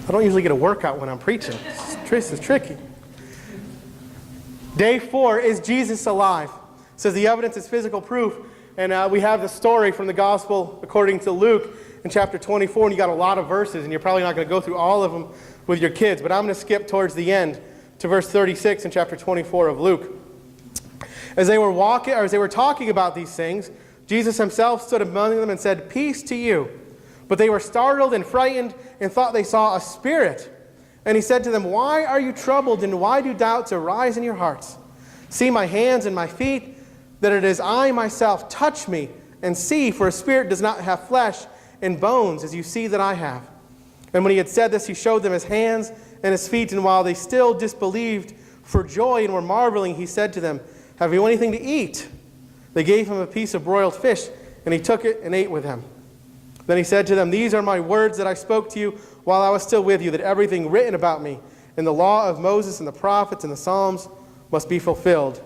I don't usually get a workout when I'm preaching. This is tricky. Day 4, is Jesus alive? It says the evidence is physical proof. And we have the story from the Gospel according to Luke in chapter 24. And you got a lot of verses, and you're probably not going to go through all of them with your kids. But I'm going to skip towards the end to verse 36 in chapter 24 of Luke. As they were talking about these things, Jesus himself stood among them and said, "Peace to you." But they were startled and frightened and thought they saw a spirit. And he said to them, "Why are you troubled, and why do doubts arise in your hearts? See my hands and my feet, that it is I myself. Touch me and see, for a spirit does not have flesh and bones, as you see that I have." And when he had said this, he showed them his hands and his feet. And while they still disbelieved for joy and were marveling, he said to them, "Have you anything to eat?" They gave him a piece of broiled fish, and he took it and ate with them. Then he said to them, "These are my words that I spoke to you while I was still with you, that everything written about me in the law of Moses and the prophets and the Psalms must be fulfilled."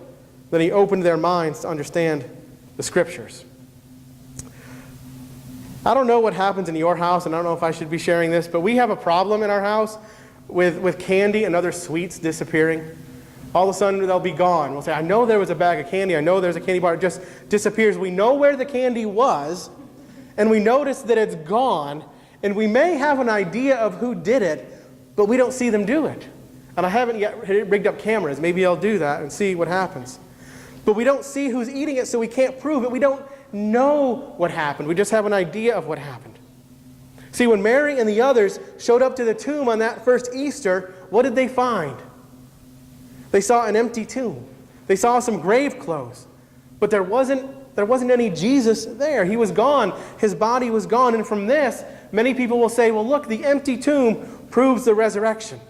Then he opened their minds to understand the Scriptures. I don't know what happens in your house, and I don't know if I should be sharing this, but we have a problem in our house with candy and other sweets disappearing. All of a sudden, they'll be gone. We'll say, "I know there was a bag of candy. I know there's a candy bar." It just disappears. We know where the candy was, and we notice that it's gone, and we may have an idea of who did it, but we don't see them do it. And I haven't yet rigged up cameras. Maybe I'll do that and see what happens. But we don't see who's eating it, so we can't prove it. We don't know what happened. We just have an idea of what happened. See, when Mary and the others showed up to the tomb on that first Easter, what did they find? They saw an empty tomb. They saw some grave clothes. But there wasn't any Jesus there. He was gone. His body was gone. And from this, many people will say, well, look, the empty tomb proves the resurrection.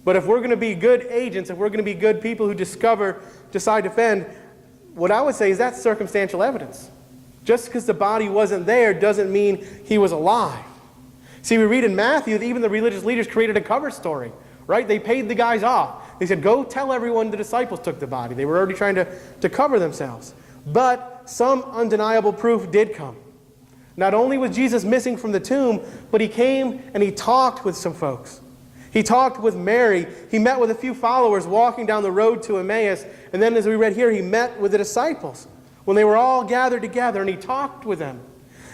But if we're going to be good agents, if we're going to be good people who decide to defend, what I would say is that's circumstantial evidence. Just because the body wasn't there doesn't mean he was alive. See, we read in Matthew that even the religious leaders created a cover story, right? They paid the guys off. They said, "Go tell everyone the disciples took the body." They were already trying to cover themselves. But some undeniable proof did come. Not only was Jesus missing from the tomb, but he came and he talked with some folks. He talked with Mary. He met with a few followers walking down the road to Emmaus. And then as we read here, he met with the disciples when they were all gathered together, and he talked with them.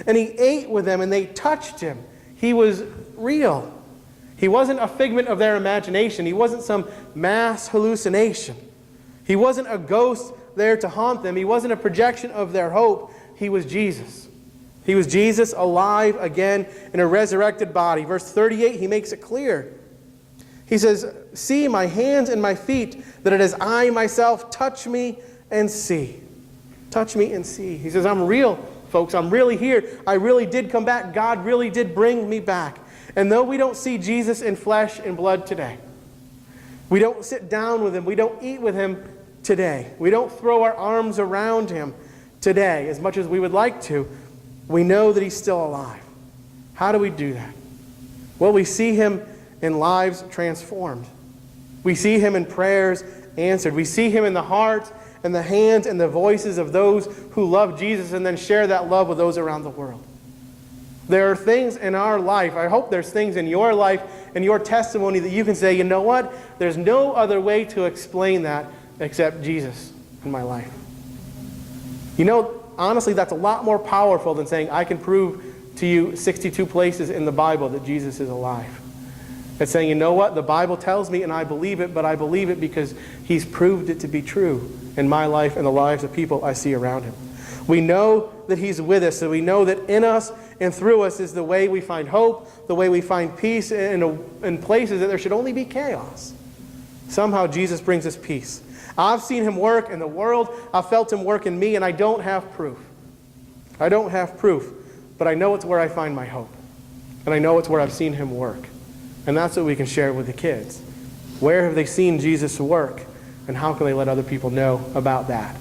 And he ate with them, and they touched him. He was real. He wasn't a figment of their imagination. He wasn't some mass hallucination. He wasn't a ghost there to haunt them. He wasn't a projection of their hope. He was Jesus. He was Jesus alive again in a resurrected body. Verse 38, he makes it clear. He says, "See my hands and my feet, that it is I myself. Touch me and see." Touch me and see. He says, I'm real, folks. I'm really here. I really did come back. God really did bring me back. And though we don't see Jesus in flesh and blood today, we don't sit down with him, we don't eat with him today, we don't throw our arms around him today as much as we would like to, we know that he's still alive. How do we do that? Well, we see him in lives transformed. We see him in prayers answered. We see him in the hearts and the hands and the voices of those who love Jesus and then share that love with those around the world. There are things in our life, I hope there's things in your life and your testimony that you can say, you know what? There's no other way to explain that except Jesus in my life. You know, honestly, that's a lot more powerful than saying, I can prove to you 62 places in the Bible that Jesus is alive. It's saying, you know what? The Bible tells me and I believe it, but I believe it because he's proved it to be true in my life and the lives of people I see around him. We know that he's with us, so we know that in us and through us is the way we find hope, the way we find peace in places that there should only be chaos. Somehow Jesus brings us peace. I've seen him work in the world. I've felt him work in me, and I don't have proof. I don't have proof, but I know it's where I find my hope. And I know it's where I've seen him work. And that's what we can share with the kids. Where have they seen Jesus work? And how can they let other people know about that?